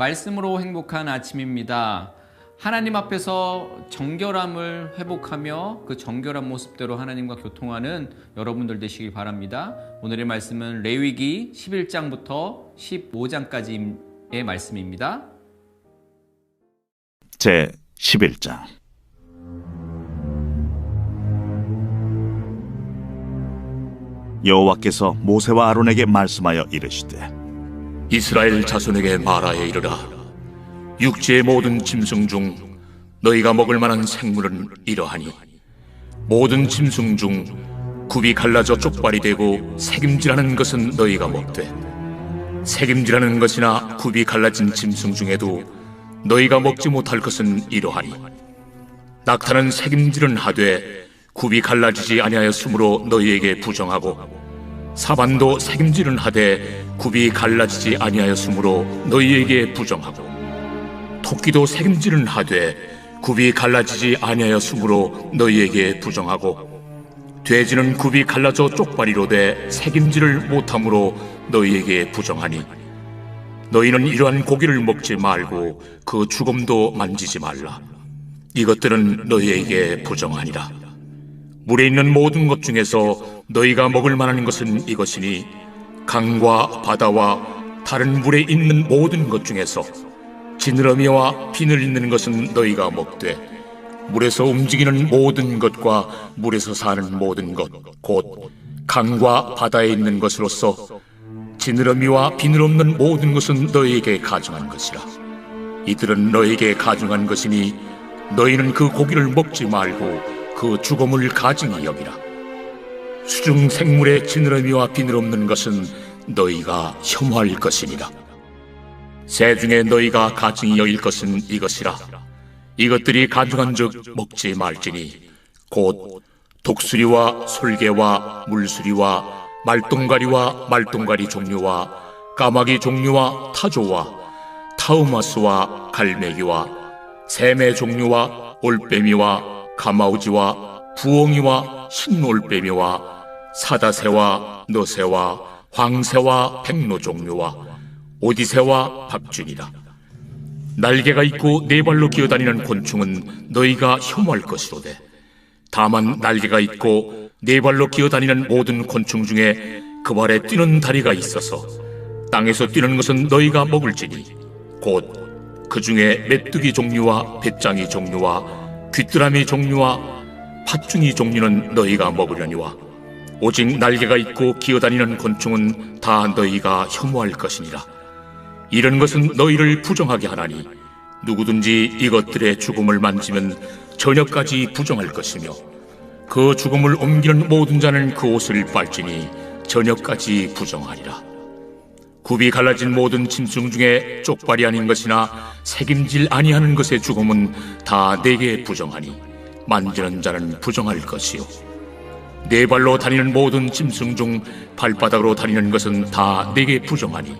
말씀으로 행복한 아침입니다. 하나님 앞에서 정결함을 회복하며 그 정결한 모습대로 하나님과 교통하는 여러분들 되시길 바랍니다. 오늘의 말씀은 레위기 11장부터 15장까지의 말씀입니다. 제 11장. 여호와께서 모세와 아론에게 말씀하여 이르시되 이스라엘 자손에게 말하여 이르라. 육지의 모든 짐승 중 너희가 먹을 만한 생물은 이러하니 모든 짐승 중 굽이 갈라져 쪽발이 되고 새김질하는 것은 너희가 먹되 새김질하는 것이나 굽이 갈라진 짐승 중에도 너희가 먹지 못할 것은 이러하니 낙타는 새김질은 하되 굽이 갈라지지 아니하였으므로 너희에게 부정하고 사반도 새김질은 하되 굽이 갈라지지 아니하였으므로 너희에게 부정하고 토끼도 새김질은 하되 굽이 갈라지지 아니하였으므로 너희에게 부정하고 돼지는 굽이 갈라져 쪽발이로되 새김질을 못함으로 너희에게 부정하니 너희는 이러한 고기를 먹지 말고 그 죽음도 만지지 말라. 이것들은 너희에게 부정하니라. 물에 있는 모든 것 중에서 너희가 먹을 만한 것은 이것이니 강과 바다와 다른 물에 있는 모든 것 중에서 지느러미와 비늘 있는 것은 너희가 먹되 물에서 움직이는 모든 것과 물에서 사는 모든 것 곧 강과 바다에 있는 것으로서 지느러미와 비늘 없는 모든 것은 너희에게 가증한 것이라. 이들은 너희에게 가증한 것이니 너희는 그 고기를 먹지 말고 그 죽음을 가증히 여기라. 수중 생물의 지느러미와 비늘 없는 것은 너희가 혐오할 것이니라. 새 중에 너희가 가증히 여길 것은 이것이라. 이것들이 가증한즉 먹지 말지니 곧 독수리와 솔개와 물수리와 말똥가리와 말똥가리 종류와 까마귀 종류와 타조와 타우마스와 갈매기와 샘의 종류와 올빼미와 가마우지와 부엉이와 흰올빼미와 사다새와 너새와 황새와 백로 종류와 오디새와 박쥐니라. 날개가 있고 네 발로 기어다니는 곤충은 너희가 혐오할 것이로되 다만 날개가 있고 네 발로 기어다니는 모든 곤충 중에 그 발에 뛰는 다리가 있어서 땅에서 뛰는 것은 너희가 먹을지니 곧 그 중에 메뚜기 종류와 배짱이 종류와 귀뚜라미 종류와 팥중이 종류는 너희가 먹으려니와 오직 날개가 있고 기어다니는 곤충은 다 너희가 혐오할 것이니라. 이런 것은 너희를 부정하게 하나니 누구든지 이것들의 죽음을 만지면 저녁까지 부정할 것이며 그 죽음을 옮기는 모든 자는 그 옷을 빨지니 저녁까지 부정하리라. 굽이 갈라진 모든 짐승 중에 쪽발이 아닌 것이나 새김질 아니하는 것의 죽음은 다 내게 부정하니 만지는 자는 부정할 것이요 네 발로 다니는 모든 짐승 중 발바닥으로 다니는 것은 다 내게 부정하니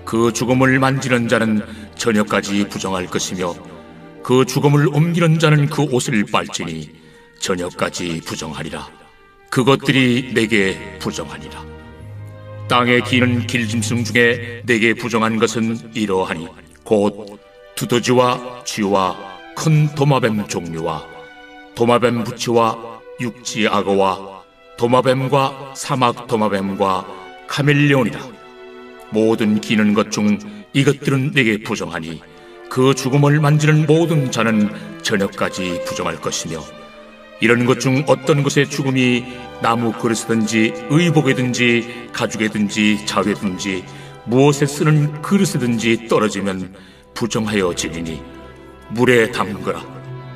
그 죽음을 만지는 자는 저녁까지 부정할 것이며 그 죽음을 옮기는 자는 그 옷을 빨지니 저녁까지 부정하리라. 그것들이 내게 부정하니라. 땅에 기는 길짐승 중에 내게 부정한 것은 이러하니 곧 두더지와 쥐와 큰 도마뱀 종류와 도마뱀 부치와 육지 악어와 도마뱀과 사막 도마뱀과 카멜레온이라. 모든 기는 것 중 이것들은 내게 부정하니 그 죽음을 만지는 모든 자는 저녁까지 부정할 것이며 이런 것 중 어떤 것의 죽음이 나무 그릇이든지 의복이든지 가죽이든지 자회든지 무엇에 쓰는 그릇이든지 떨어지면 부정하여 지리니 물에 담그라.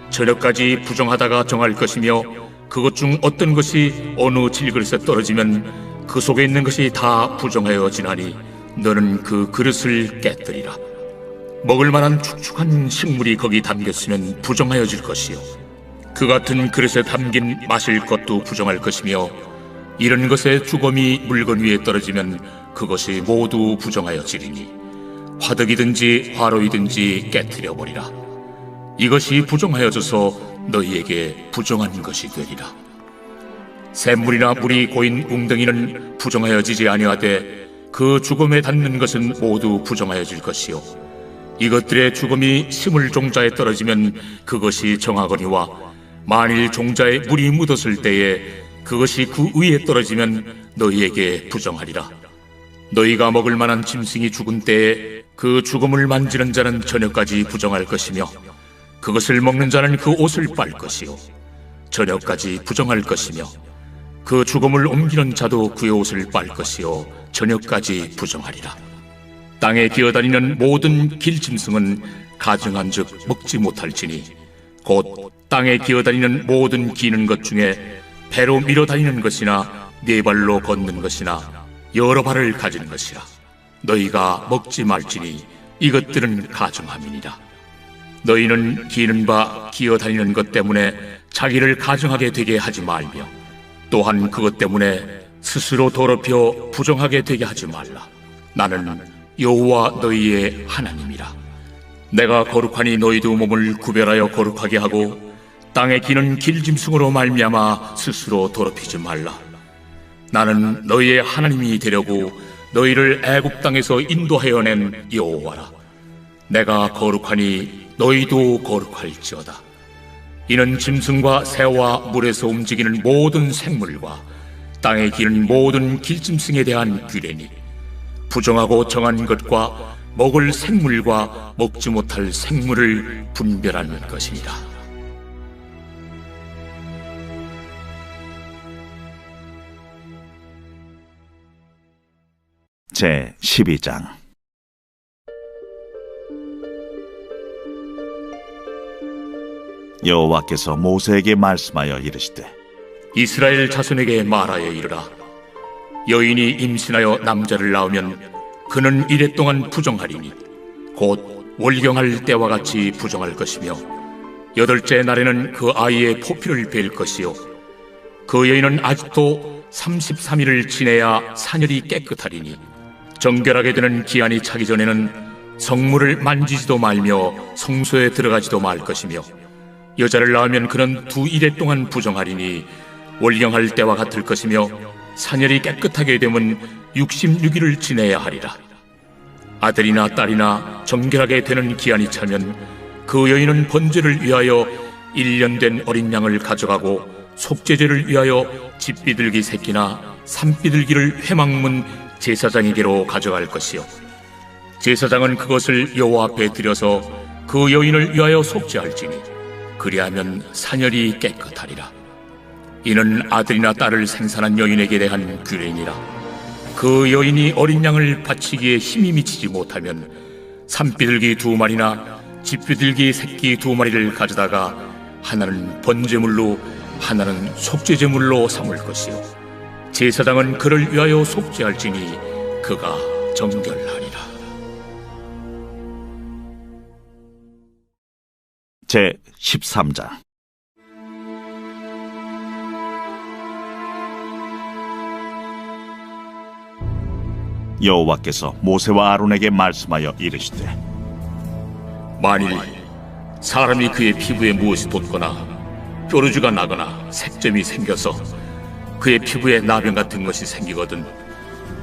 저녁까지 부정하다가 정할 것이며 그것 중 어떤 것이 어느 질그릇에 떨어지면 그 속에 있는 것이 다 부정하여 지나니 너는 그 그릇을 깨뜨리라. 먹을 만한 축축한 식물이 거기 담겼으면 부정하여질 것이요 그 같은 그릇에 담긴 마실 것도 부정할 것이며 이런 것의 죽음이 물건 위에 떨어지면 그것이 모두 부정하여지리니 화덕이든지 화로이든지 깨뜨려버리라. 이것이 부정하여져서 너희에게 부정한 것이 되리라. 샘물이나 물이 고인 웅덩이는 부정하여지지 아니하되 그 죽음에 닿는 것은 모두 부정하여질 것이요 이것들의 죽음이 심을 종자에 떨어지면 그것이 정하거니와 만일 종자에 물이 묻었을 때에 그것이 그 위에 떨어지면 너희에게 부정하리라. 너희가 먹을 만한 짐승이 죽은 때에 그 죽음을 만지는 자는 저녁까지 부정할 것이며 그것을 먹는 자는 그 옷을 빨 것이요 저녁까지 부정할 것이며 그 죽음을 옮기는 자도 그의 옷을 빨 것이요 저녁까지 부정하리라. 땅에 기어다니는 모든 길짐승은 가증한즉 먹지 못할지니 곧 땅에 기어다니는 모든 기는 것 중에 배로 밀어다니는 것이나 네 발로 걷는 것이나 여러 발을 가진 것이라. 너희가 먹지 말지니 이것들은 가증함이니라. 너희는 기는 바 기어다니는 것 때문에 자기를 가증하게 되게 하지 말며 또한 그것 때문에 스스로 더럽혀 부정하게 되게 하지 말라. 나는 여호와 너희의 하나님이라. 내가 거룩하니 너희도 몸을 구별하여 거룩하게 하고 땅에 기는 길짐승으로 말미암아 스스로 더럽히지 말라. 나는 너희의 하나님이 되려고 너희를 애굽 땅에서 인도하여 낸 여호와라. 내가 거룩하니 너희도 거룩할지어다. 이는 짐승과 새와 물에서 움직이는 모든 생물과 땅에 기는 모든 길짐승에 대한 규례니 부정하고 정한 것과 먹을 생물과 먹지 못할 생물을 분별하는 것이니라. 제 12장. 여호와께서 모세에게 말씀하여 이르시되 이스라엘 자손에게 말하여 이르라. 여인이 임신하여 남자를 낳으면 그는 이래 동안 부정하리니 곧 월경할 때와 같이 부정할 것이며 여덟째 날에는 그 아이의 포피를 벨 것이요 그 여인은 아직도 33일을 지내야 사녀리 깨끗하리니 정결하게 되는 기한이 차기 전에는 성물을 만지지도 말며 성소에 들어가지도 말 것이며 여자를 낳으면 그는 2일 동안 부정하리니 월경할 때와 같을 것이며 사녀리 깨끗하게 되면 66일을 지내야 하리라. 아들이나 딸이나 정결하게 되는 기한이 차면 그 여인은 번제를 위하여 1년 된 어린 양을 가져가고 속죄제를 위하여 집비둘기 새끼나 산비둘기를 회막문 제사장에게로 가져갈 것이요 제사장은 그것을 여호와 앞에 드려서 그 여인을 위하여 속죄할지니 그리하면 사녀리 깨끗하리라. 이는 아들이나 딸을 생산한 여인에게 대한 규례니라. 그 여인이 어린 양을 바치기에 힘이 미치지 못하면 산비둘기 2마리나 집비둘기 새끼 2마리를 가져다가 하나는 번제물로 하나는 속죄제물로 삼을 것이요 제사장은 그를 위하여 속죄할지니 그가 정결하리라. 제 13장. 여호와께서 모세와 아론에게 말씀하여 이르시되 만일 사람이 그의 피부에 무엇이 돋거나 뾰루지가 나거나 색점이 생겨서 그의 피부에 나병 같은 것이 생기거든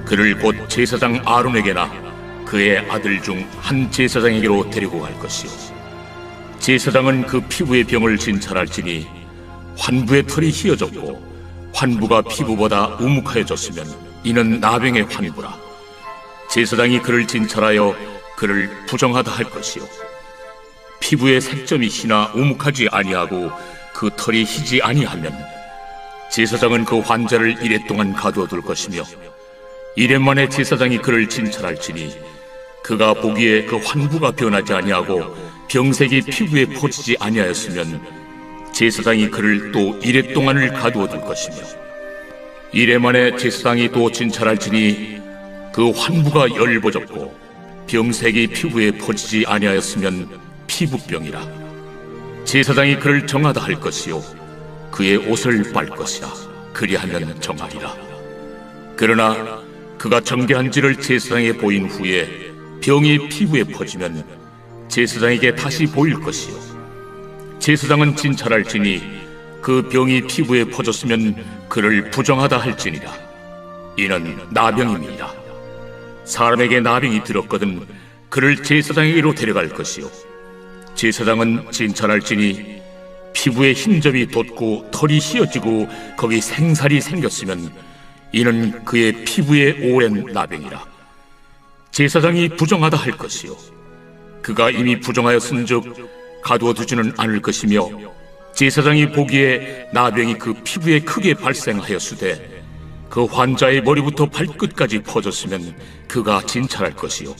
그를 곧 제사장 아론에게나 그의 아들 중 한 제사장에게로 데리고 갈 것이요 제사장은 그 피부의 병을 진찰할지니 환부의 털이 휘어졌고 환부가 피부보다 우묵하여졌으면 이는 나병의 환부라. 제사장이 그를 진찰하여 그를 부정하다 할 것이요 피부의 색점이 희나 우묵하지 아니하고 그 털이 희지 아니하면 제사장은 그 환자를 1회 동안 가두어 둘 것이며 1회 만에 제사장이 그를 진찰할지니 그가 보기에 그 환부가 변하지 아니하고 병색이 피부에 퍼지지 아니하였으면 제사장이 그를 또 1회 동안을 가두어 둘 것이며 1회 만에 제사장이 또 진찰할지니 그 환부가 열버졌고 병색이 피부에 퍼지지 아니하였으면 피부병이라. 제사장이 그를 정하다 할 것이요 그의 옷을 빨 것이라. 그리하면 정하리라. 그러나 그가 정결한지를 제사장에 보인 후에 병이 피부에 퍼지면 제사장에게 다시 보일 것이요 제사장은 진찰할지니 그 병이 피부에 퍼졌으면 그를 부정하다 할지니라. 이는 나병임이라. 사람에게 나병이 들었거든 그를 제사장에게로 데려갈 것이요 제사장은 진찰할지니 피부에 흰 점이 돋고 털이 휘어지고 거기 생살이 생겼으면 이는 그의 피부에 오랜 나병이라. 제사장이 부정하다 할 것이요 그가 이미 부정하였은즉 가두어 두지는 않을 것이며 제사장이 보기에 나병이 그 피부에 크게 발생하였으되 그 환자의 머리부터 발끝까지 퍼졌으면 그가 진찰할 것이요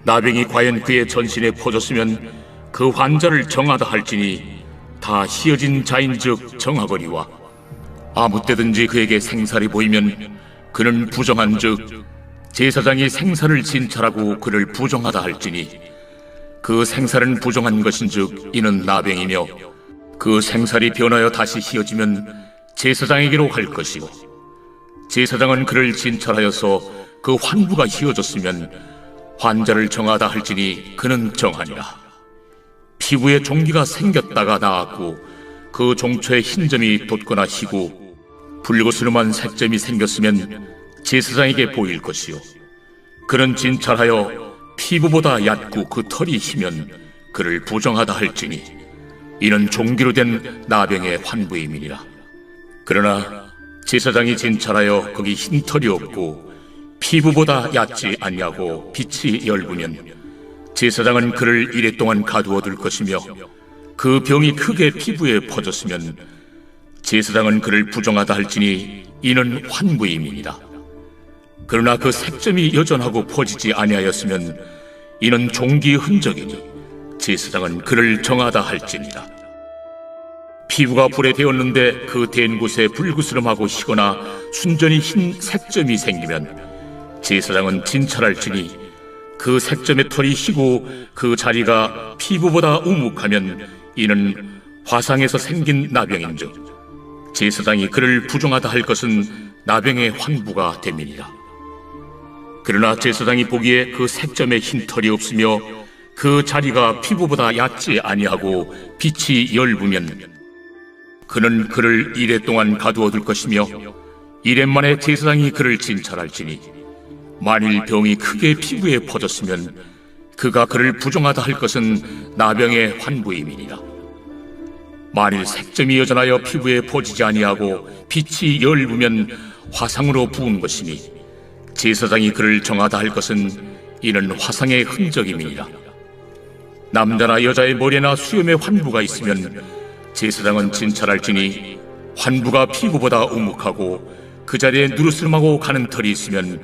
나병이 과연 그의 전신에 퍼졌으면 그 환자를 정하다 할지니 다 휘어진 자인즉 정하거니와 아무 때든지 그에게 생살이 보이면 그는 부정한즉 제사장이 생살을 진찰하고 그를 부정하다 할지니 그 생살은 부정한 것인즉 이는 나병이며 그 생살이 변하여 다시 휘어지면 제사장에게로 갈 것이고 제사장은 그를 진찰하여서 그 환부가 휘어졌으면 환자를 정하다 할지니 그는 정하니라. 피부에 종기가 생겼다가 나았고 그 종초에 흰 점이 돋거나 희고 붉으스름한 색점이 생겼으면 제사장에게 보일 것이요 그는 진찰하여 피부보다 얕고 그 털이 희면 그를 부정하다 할지니 이는 종기로 된 나병의 환부임이니라. 그러나 제사장이 진찰하여 거기 흰 털이 없고 피부보다 얕지 않냐고 빛이 엷으면 제사장은 그를 이레 동안 가두어 둘 것이며 그 병이 크게 피부에 퍼졌으면 제사장은 그를 부정하다 할지니 이는 환부임이니라. 그러나 그 색점이 여전하고 퍼지지 아니하였으면 이는 종기의 흔적이니 제사장은 그를 정하다 할지니라. 피부가 불에 데었는데 그 댄 곳에 불그스름하고 희거나 순전히 흰 색점이 생기면 제사장은 진찰할지니 그 색점의 털이 희고 그 자리가 피부보다 우묵하면 이는 화상에서 생긴 나병인즉 제사장이 그를 부정하다 할 것은 나병의 환부가 됨이니라. 그러나 제사장이 보기에 그 색점에 흰 털이 없으며 그 자리가 피부보다 얕지 아니하고 빛이 엷으면 그는 그를 이레 동안 가두어 둘 것이며 이레 만에 제사장이 그를 진찰할지니 만일 병이 크게 피부에 퍼졌으면 그가 그를 부정하다 할 것은 나병의 환부임이니라. 만일 색점이 여전하여 피부에 퍼지지 아니하고 빛이 엷으면 화상으로 부은 것이니 제사장이 그를 정하다 할 것은 이는 화상의 흔적임이니라. 남자나 여자의 머리나 수염에 환부가 있으면 제사장은 진찰할지니 환부가 피부보다 우묵하고 그 자리에 누르스름하고 가는 털이 있으면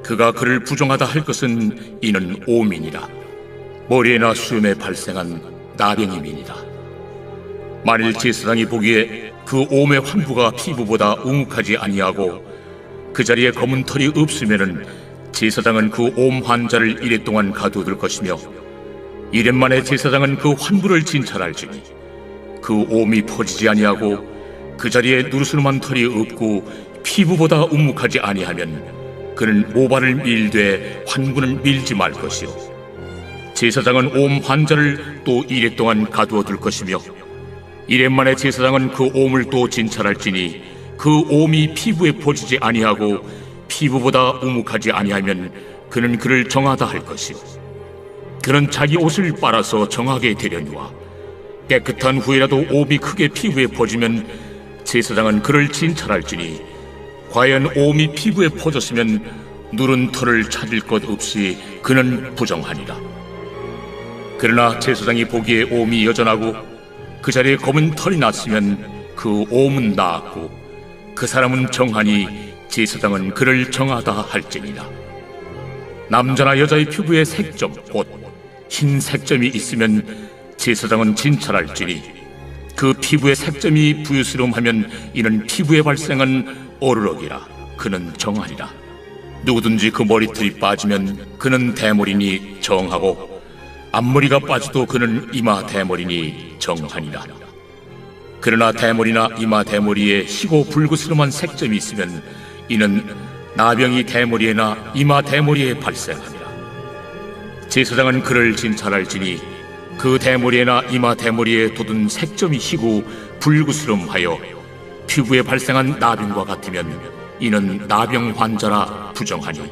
그가 그를 부정하다 할 것은 이는 오민이라. 머리에나 수염에 발생한 나병임이니라. 만일 제사장이 보기에 그 오의 환부가 피부보다 우묵하지 아니하고 그 자리에 검은 털이 없으면은 제사장은 그 옴 환자를 이레 동안 가두어둘 것이며 이레 만에 제사장은 그 환부를 진찰할지니 그 옴이 퍼지지 아니하고 그 자리에 누르스름한 털이 없고 피부보다 우묵하지 아니하면 그는 오발을 밀되 환부는 밀지 말 것이요 제사장은 옴 환자를 또 이레 동안 가두어 둘 것이며 이레 만에 제사장은 그 옴을 또 진찰할지니 그 옴이 피부에 퍼지지 아니하고 피부보다 우묵하지 아니하면 그는 그를 정하다 할 것이요 그는 자기 옷을 빨아서 정하게 되려니와 깨끗한 후에라도 옴이 크게 피부에 퍼지면 제사장은 그를 진찰할지니 과연 옴이 피부에 퍼졌으면 누른 털을 찾을 것 없이 그는 부정하니라. 그러나 제사장이 보기에 옴이 여전하고 그 자리에 검은 털이 났으면 그 옴은 나았고 그 사람은 정하니 제사장은 그를 정하다 할지니라. 남자나 여자의 피부에 색점 곧 흰 색점이 있으면 제사장은 진찰할지니 그 피부에 색점이 부유스름하면 이는 피부에 발생한 어르럭이라. 그는 정하리라. 누구든지 그 머리털이 빠지면 그는 대머리니 정하고 앞머리가 빠져도 그는 이마 대머리니 정하니라. 그러나 대머리나 이마 대머리에 희고 불그스름한 색점이 있으면 이는 나병이 대머리에나 이마 대머리에 발생하니라. 제사장은 그를 진찰할지니 그 대머리에나 이마 대머리에 돋은 색점이 희고 불그스름하여 피부에 발생한 나병과 같으면 이는 나병 환자라 부정하니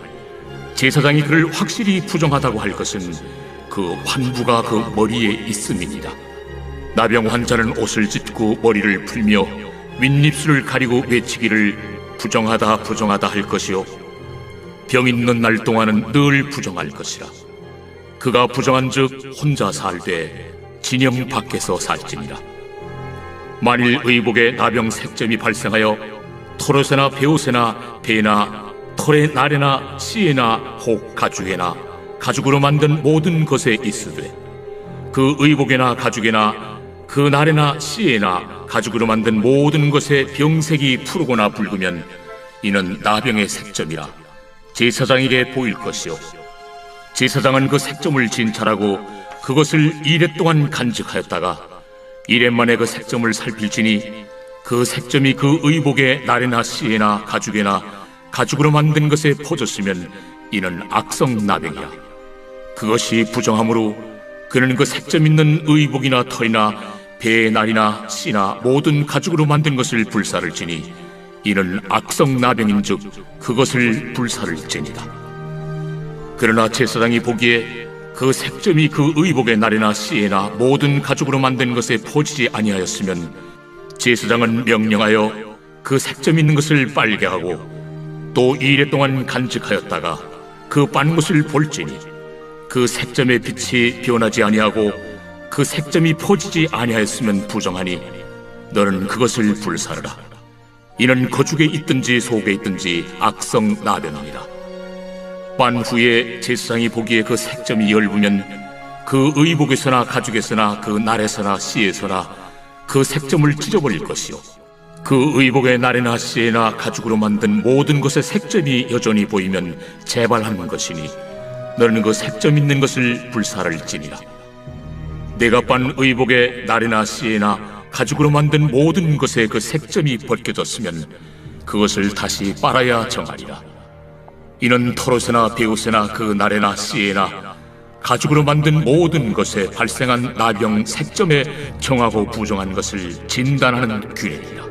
제사장이 그를 확실히 부정하다고 할 것은 그 환부가 그 머리에 있음입니다. 나병 환자는 옷을 찢고 머리를 풀며 윗입술을 가리고 외치기를 부정하다 부정하다 할 것이요 병 있는 날 동안은 늘 부정할 것이라. 그가 부정한즉 혼자 살되 진영 밖에서 살지니라. 만일 의복에 나병 색점이 발생하여 토롯에나 베옷에나 배나 털의 날에나 씨에나 혹 가죽에나 가죽으로 만든 모든 것에 있으되 그 의복에나 가죽에나 그 날에나 씨에나 가죽으로 만든 모든 것에 병색이 푸르거나 붉으면 이는 나병의 색점이라 제사장에게 보일 것이요 제사장은 그 색점을 진찰하고 그것을 2례 동안 간직하였다가 2례 만에 그 색점을 살필지니 그 색점이 그 의복의 날에나 씨에나 가죽에나 가죽으로 만든 것에 퍼졌으면 이는 악성 나병이야. 그것이 부정하므로 그는 그 색점 있는 의복이나 털이나 배의 날이나 씨나 모든 가죽으로 만든 것을 불사를 지니 이는 악성 나병인즉 그것을 불사를 지니라. 그러나 제사장이 보기에 그 색점이 그 의복의 날에나 씨에나 모든 가죽으로 만든 것에 퍼지지 아니하였으면 제사장은 명령하여 그 색점 있는 것을 빨게 하고 또 2례 동안 간직하였다가 그 빤 것을 볼지니 그 색점의 빛이 변하지 아니하고 그 색점이 퍼지지 아니하였으면 부정하니 너는 그것을 불사르라. 이는 거죽에 있든지 속에 있든지 악성 나병이니라. 빤 후에 제사장이 보기에 그 색점이 엷으면 그 의복에서나 가죽에서나 그 날에서나 씨에서나 그 색점을 찢어버릴 것이요 그 의복의 날에나 씨에나 가죽으로 만든 모든 것의 색점이 여전히 보이면 재발하는 것이니 너는 그 색점 있는 것을 불사를지니라. 내가 빤 의복의 날에나 씨에나 가죽으로 만든 모든 것에 그 색점이 벗겨졌으면 그것을 다시 빨아야 정하리라. 이는 토롯에나 베옷에나 그 날에나 씨에나 가죽으로 만든 모든 것에 발생한 나병 색점에 정하고 부정한 것을 진단하는 규례니라.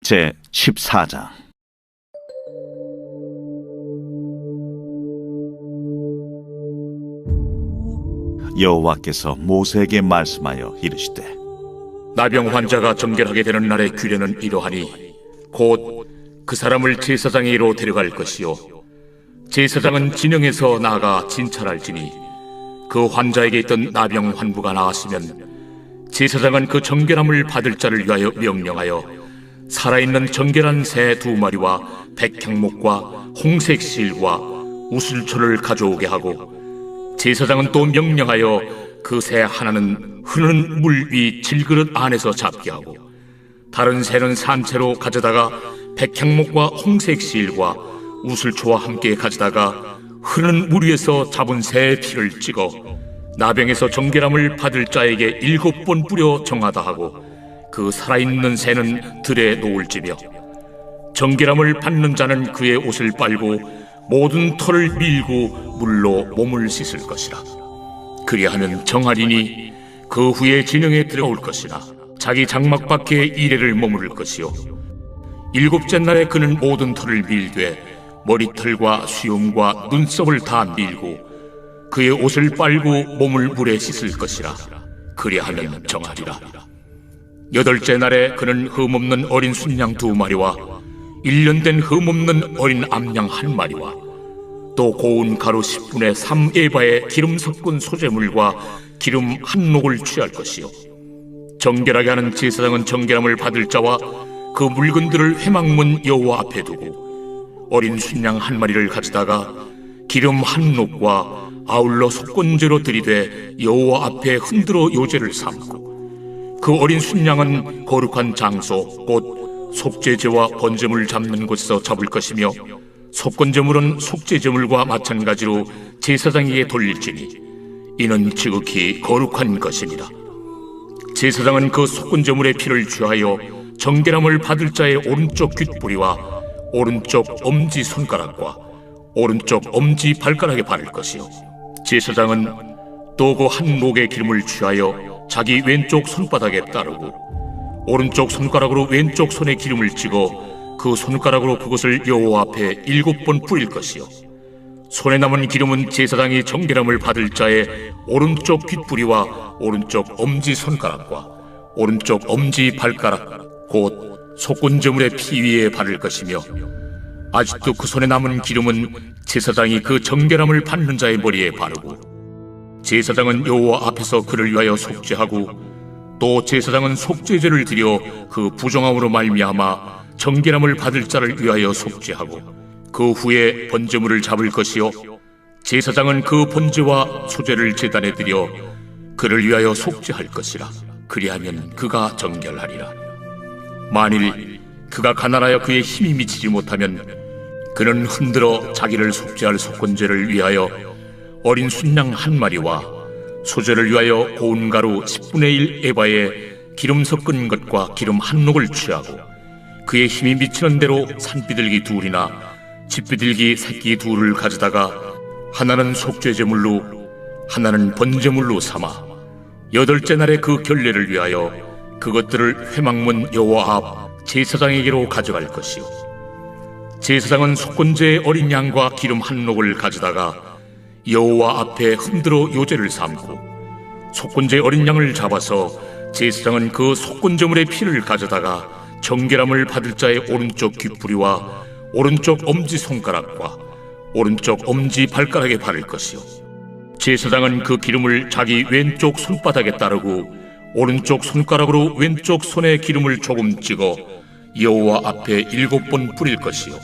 제 14장. 여호와께서 모세에게 말씀하여 이르시되 나병 환자가 정결하게 되는 날의 규례는 이러하니 곧 그 사람을 제사장에게로 데려갈 것이요 제사장은 진영에서 나아가 진찰할지니 그 환자에게 있던 나병 환부가 나았으면 제사장은 그 정결함을 받을 자를 위하여 명령하여 살아있는 정결한 새 2마리와 백향목과 홍색 실과 우슬초를 가져오게 하고 제사장은 또 명령하여 그 새 하나는 흐르는 물 위 질그릇 안에서 잡게 하고 다른 새는 산채로 가져다가 백향목과 홍색 실과 우슬초와 함께 가져다가 흐르는 물 위에서 잡은 새의 피를 찍어 나병에서 정결함을 받을 자에게 7번 뿌려 정하다 하고 그 살아있는 새는 들에 놓을지며 정결함을 받는 자는 그의 옷을 빨고 모든 털을 밀고 물로 몸을 씻을 것이라. 그리하면 정하리니 그 후에 진영에 들어올 것이나 자기 장막 밖에 2례를 머무를 것이요 7째 날에 그는 모든 털을 밀되 머리털과 수염과 눈썹을 다 밀고 그의 옷을 빨고 몸을 물에 씻을 것이라. 그리하면 정하리라. 8째 날에 그는 흠없는 어린 순양 2마리와 1년 된 흠없는 어린 암양 1마리와 또 고운 가루 10분의 3에바의 기름 섞은 소재물과 기름 1녹을 취할 것이요 정결하게 하는 제사장은 정결함을 받을 자와 그 물건들을 회막문 여호와 앞에 두고 어린 순양 1마리를 가져다가 기름 1녹과 아울러 속건제로 들이되 여호와 앞에 흔들어 요제를 삼고 그 어린 순양은 거룩한 장소 곧 속죄제와 번제물 잡는 곳에서 잡을 것이며 속건제물은 속죄제물과 마찬가지로 제사장에게 돌릴지니 이는 지극히 거룩한 것이니라. 제사장은 그 속건제물의 피를 취하여 정결함을 받을 자의 오른쪽 귓뿌리와 오른쪽 엄지 손가락과 오른쪽 엄지 발가락에 바를 것이요 제사장은 또 그 1녹의 기름을 취하여 자기 왼쪽 손바닥에 따르고 오른쪽 손가락으로 왼쪽 손에 기름을 찍어 그 손가락으로 그것을 여호와 앞에 7번 뿌릴 것이요 손에 남은 기름은 제사장이 정결함을 받을 자의 오른쪽 귓뿌리와 오른쪽 엄지손가락과 오른쪽 엄지발가락 곧 속건제물의 피 위에 바를 것이며 아직도 그 손에 남은 기름은 제사장이 그 정결함을 받는 자의 머리에 바르고 제사장은 여호와 앞에서 그를 위하여 속죄하고 또 제사장은 속죄제를 드려 그 부정함으로 말미암아 정결함을 받을 자를 위하여 속죄하고 그 후에 번제물을 잡을 것이요 제사장은 그 번제와 소제를 제단에 드려 그를 위하여 속죄할 것이라. 그리하면 그가 정결하리라. 만일 그가 가난하여 그의 힘이 미치지 못하면 그는 흔들어 자기를 속죄할 속건제를 위하여 어린 순양 1마리와 소제를 위하여 고운 가루 10분의 1 에바에 기름 섞은 것과 기름 1녹을 취하고 그의 힘이 미치는 대로 산비둘기 2이나 집비둘기 새끼 2를 가져다가 하나는 속죄제물로 하나는 번제물로 삼아 8째 날에 그 결례를 위하여 그것들을 회막문 여호와 앞 제사장에게로 가져갈 것이요 제사장은 속건제의 어린 양과 기름 1녹을 가져다가 여호와 앞에 흔들어 요제를 삼고 속건제 어린 양을 잡아서 제사장은 그 속건제물의 피를 가져다가 정결함을 받을 자의 오른쪽 귓뿌리와 오른쪽 엄지손가락과 오른쪽 엄지발가락에 바를 것이요 제사장은 그 기름을 자기 왼쪽 손바닥에 따르고 오른쪽 손가락으로 왼쪽 손에 기름을 조금 찍어 여호와 앞에 7번 뿌릴 것이요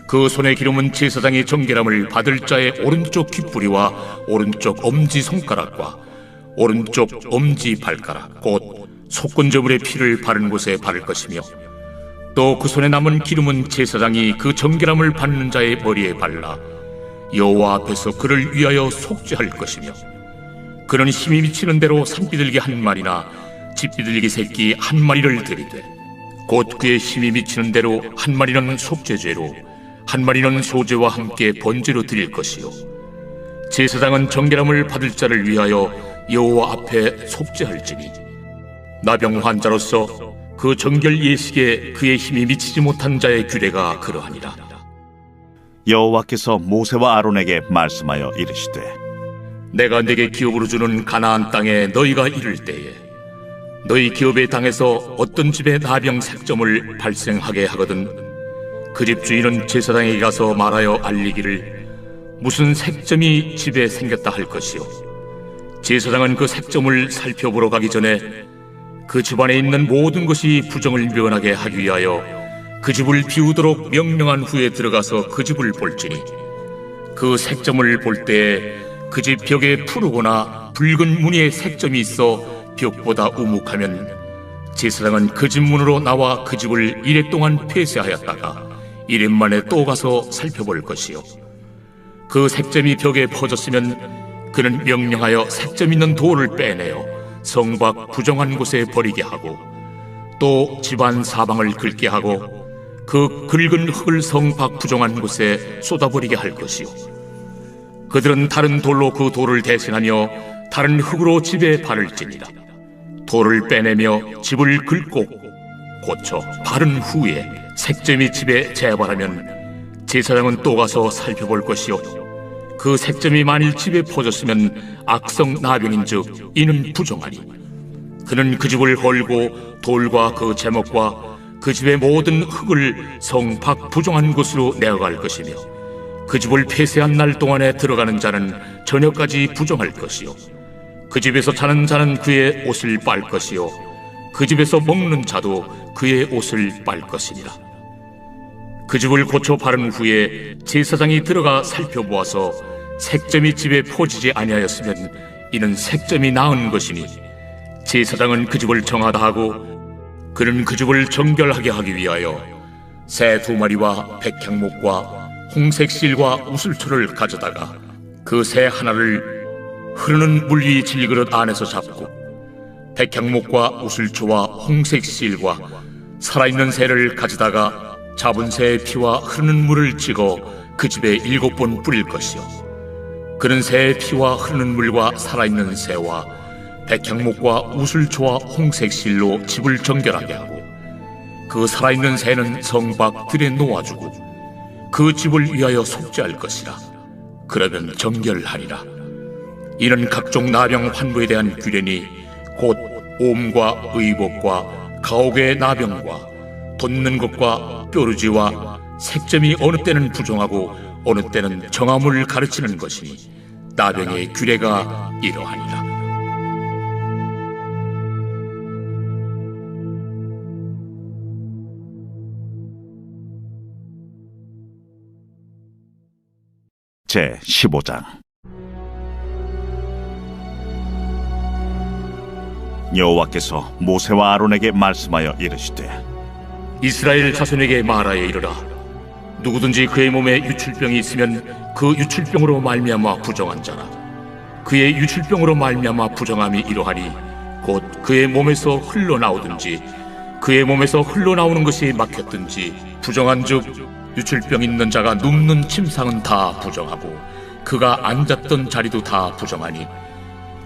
그 손의 기름은 제사장이 정결함을 받을 자의 오른쪽 귓뿌리와 오른쪽 엄지손가락과 오른쪽 엄지발가락 곧 속건제물의 피를 바른 곳에 바를 것이며 또 그 손에 남은 기름은 제사장이 그 정결함을 받는 자의 머리에 발라 여호와 앞에서 그를 위하여 속죄할 것이며 그는 힘이 미치는 대로 산비둘기 1마리나 집비둘기 새끼 1마리를 드리되 곧 그의 힘이 미치는 대로 1마리는 속죄죄로 1마리는 소제와 함께 번제로 드릴 것이요 제사장은 정결함을 받을 자를 위하여 여호와 앞에 속죄할지니 나병 환자로서 그 정결 예식에 그의 힘이 미치지 못한 자의 규례가 그러하니라. 여호와께서 모세와 아론에게 말씀하여 이르시되 내가 네게 기업으로 주는 가나안 땅에 너희가 이를 때에 너희 기업의 땅에서 어떤 집에 나병 색점을 발생하게 하거든 그 집 주인은 제사장에게 가서 말하여 알리기를 무슨 색점이 집에 생겼다 할 것이요 제사장은 그 색점을 살펴보러 가기 전에 그 집안에 있는 모든 것이 부정을 면하게 하기 위하여 그 집을 비우도록 명령한 후에 들어가서 그 집을 볼지니 그 색점을 볼 때에 그 집 벽에 푸르거나 붉은 무늬의 색점이 있어 벽보다 우묵하면 제사장은 그 집 문으로 나와 그 집을 이래 동안 폐쇄하였다가 이래 만에 또 가서 살펴볼 것이요 그 색점이 벽에 퍼졌으면 그는 명령하여 색점 있는 돌을 빼내어 성 밖 부정한 곳에 버리게 하고 또 집안 사방을 긁게 하고 그 긁은 흙을 성 밖 부정한 곳에 쏟아버리게 할 것이요 그들은 다른 돌로 그 돌을 대신하며 다른 흙으로 집에 바를지니라. 돌을 빼내며 집을 긁고 고쳐 바른 후에 색점이 집에 재발하면 제사장은 또 가서 살펴볼 것이요 그 색점이 만일 집에 퍼졌으면 악성 나병인즉 이는 부정하니 그는 그 집을 헐고 돌과 그 제목과 그 집의 모든 흙을 성 밖 부정한 곳으로 내어갈 것이며 그 집을 폐쇄한 날 동안에 들어가는 자는 저녁까지 부정할 것이요 그 집에서 자는 자는 그의 옷을 빨 것이요 그 집에서 먹는 자도 그의 옷을 빨 것이니라. 그 집을 고쳐 바른 후에 제사장이 들어가 살펴보아서 색점이 집에 퍼지지 아니하였으면 이는 색점이 나은 것이니 제사장은 그 집을 정하다 하고 그는 그 집을 정결하게 하기 위하여 새 2마리와 백향목과 홍색 실과 우슬초를 가져다가 그 새 하나를 흐르는 물 위 질그릇 안에서 잡고 백향목과 우슬초와 홍색 실과 살아있는 새를 가져다가 잡은 새의 피와 흐르는 물을 찍어 그 집에 7번 뿌릴 것이요 그는 새의 피와 흐르는 물과 살아있는 새와 백향목과 우슬초와 홍색 실로 집을 정결하게 하고 그 살아있는 새는 성 밖 들에 놓아주고 그 집을 위하여 속죄할 것이라. 그러면 정결하리라. 이는 각종 나병 환부에 대한 규례니 곧 옴과 의복과 가옥의 나병과 돋는 것과 뾰루지와 색점이 어느 때는 부정하고 어느 때는 정함을 가르치는 것이니 나병의 규례가 이러하니라. 제 15장. 여호와께서 모세와 아론에게 말씀하여 이르시되 이스라엘 자손에게 말하여 이르라. 누구든지 그의 몸에 유출병이 있으면 그 유출병으로 말미암아 부정한 자라. 그의 유출병으로 말미암아 부정함이 이러하니 곧 그의 몸에서 흘러나오든지 그의 몸에서 흘러나오는 것이 막혔든지 부정한즉 유출병 있는 자가 눕는 침상은 다 부정하고 그가 앉았던 자리도 다 부정하니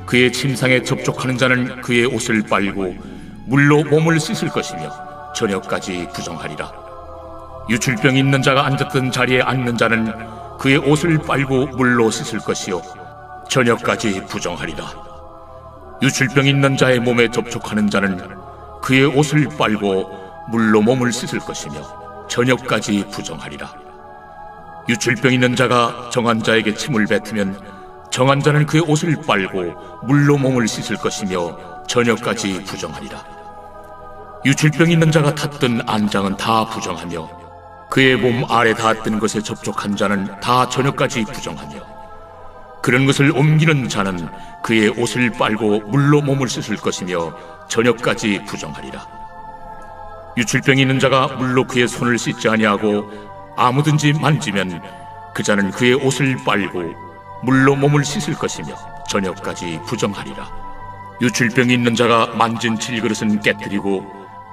그의 침상에 접촉하는 자는 그의 옷을 빨고 물로 몸을 씻을 것이며 저녁까지 부정하리라. 유출병 있는 자가 앉았던 자리에 앉는 자는 그의 옷을 빨고 물로 씻을 것이요 저녁까지 부정하리라. 유출병 있는 자의 몸에 접촉하는 자는 그의 옷을 빨고 물로 몸을 씻을 것이며 저녁까지 부정하리라. 유출병 있는 자가 정한 자에게 침을 뱉으면 정한 자는 그의 옷을 빨고 물로 몸을 씻을 것이며 저녁까지 부정하리라. 유출병 있는 자가 탔던 안장은 다 부정하며 그의 몸 아래 닿았던 것에 접촉한 자는 다 저녁까지 부정하며 그런 것을 옮기는 자는 그의 옷을 빨고 물로 몸을 씻을 것이며 저녁까지 부정하리라. 유출병이 있는 자가 물로 그의 손을 씻지 아니하고 아무든지 만지면 그 자는 그의 옷을 빨고 물로 몸을 씻을 것이며 저녁까지 부정하리라. 유출병이 있는 자가 만진 질그릇은 깨뜨리고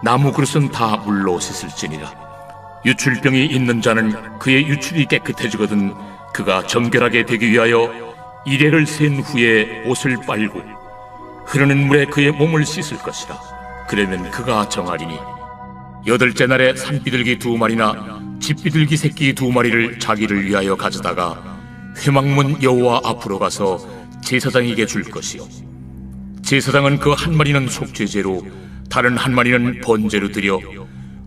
나무 그릇은 다 물로 씻을지니라. 유출병이 있는 자는 그의 유출이 깨끗해지거든 그가 정결하게 되기 위하여 이레를 센 후에 옷을 빨고 흐르는 물에 그의 몸을 씻을 것이라. 그러면 그가 정하리니 8째 날에 산비둘기 2마리나 집비둘기 새끼 2마리를 자기를 위하여 가져다가 회막문 여호와 앞으로 가서 제사장에게 줄 것이요 제사장은 그 한 마리는 속죄제로 다른 한 마리는 번제로 드려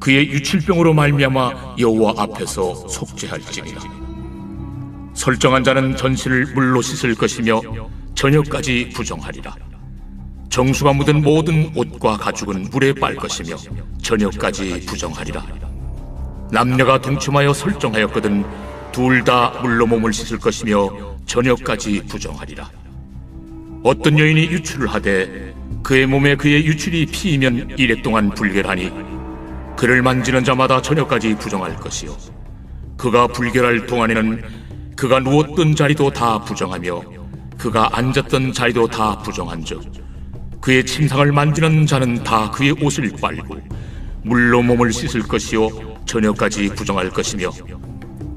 그의 유출병으로 말미암아 여호와 앞에서 속죄할지니라. 설정한 자는 전신을 물로 씻을 것이며 저녁까지 부정하리라. 정수가 묻은 모든 옷과 가죽은 물에 빨 것이며 저녁까지 부정하리라. 남녀가 동침하여 설정하였거든 둘 다 물로 몸을 씻을 것이며 저녁까지 부정하리라. 어떤 여인이 유출을 하되 그의 몸에 그의 유출이 피이면 이래 동안 불결하니 그를 만지는 자마다 저녁까지 부정할 것이요 그가 불결할 동안에는 그가 누웠던 자리도 다 부정하며 그가 앉았던 자리도 다 부정한즉 그의 침상을 만지는 자는 다 그의 옷을 빨고 물로 몸을 씻을 것이요 저녁까지 부정할 것이며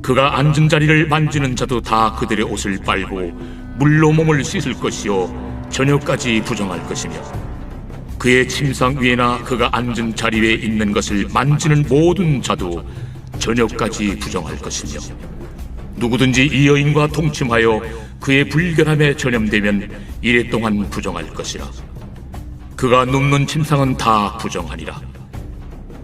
그가 앉은 자리를 만지는 자도 다 그들의 옷을 빨고 물로 몸을 씻을 것이요 저녁까지 부정할 것이며 그의 침상 위에나 그가 앉은 자리 위에 있는 것을 만지는 모든 자도 저녁까지 부정할 것이며 누구든지 이 여인과 동침하여 그의 불결함에 전염되면 이래 동안 부정할 것이라. 그가 눕는 침상은 다 부정하니라.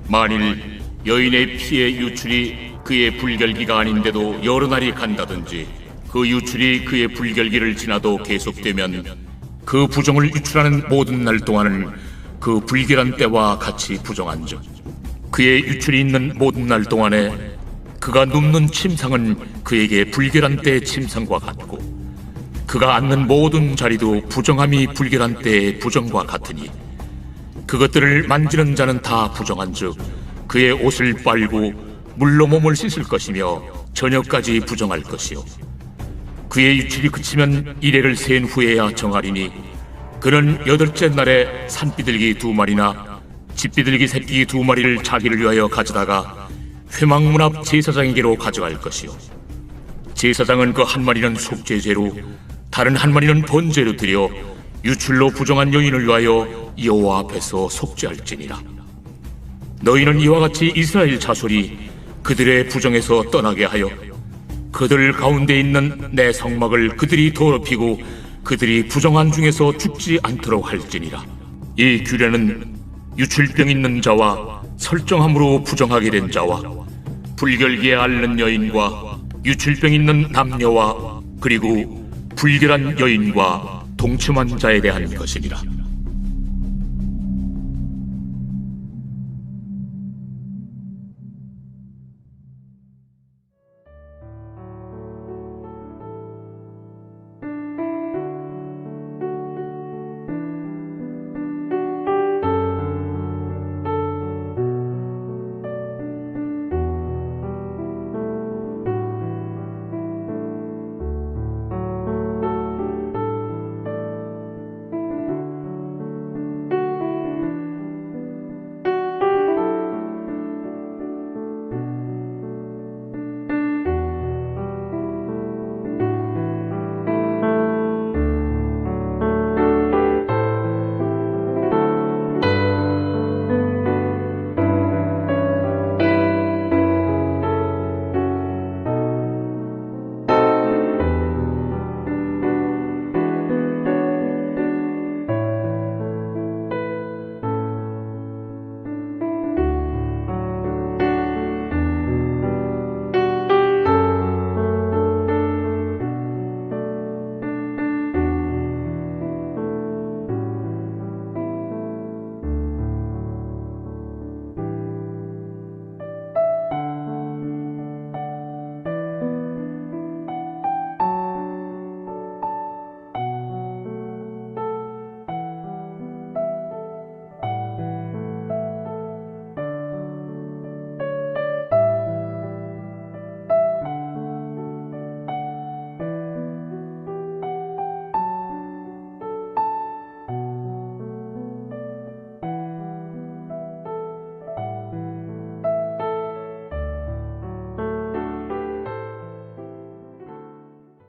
만일 여인의 피의 유출이 그의 불결기가 아닌데도 여러 날이 간다든지 그 유출이 그의 불결기를 지나도 계속되면 그 부정을 유출하는 모든 날 동안은 그 불결한 때와 같이 부정한즉 그의 유출이 있는 모든 날 동안에 그가 눕는 침상은 그에게 불결한 때의 침상과 같고 그가 앉는 모든 자리도 부정함이 불결한 때의 부정과 같으니 그것들을 만지는 자는 다 부정한즉 그의 옷을 빨고 물로 몸을 씻을 것이며 저녁까지 부정할 것이요 그의 유출이 그치면 이레를 센 후에야 정하리니 그는 8째 날에 산비둘기 2마리나 집비둘기 새끼 2마리를 자기를 위하여 가져다가 회막문 앞 제사장에게로 가져갈 것이요 제사장은 그 한 마리는 속죄제로 다른 한 마리는 번제로 드려 유출로 부정한 여인을 위하여 여호와 앞에서 속죄할지니라. 너희는 이와 같이 이스라엘 자손이 그들의 부정에서 떠나게 하여 그들 가운데 있는 내 성막을 그들이 더럽히고 그들이 부정한 중에서 죽지 않도록 할지니라. 이 규례는 유출병 있는 자와 설정함으로 부정하게 된 자와 불결기에 앓는 여인과 유출병 있는 남녀와 그리고 불결한 여인과 동침한 자에 대한 것이니라.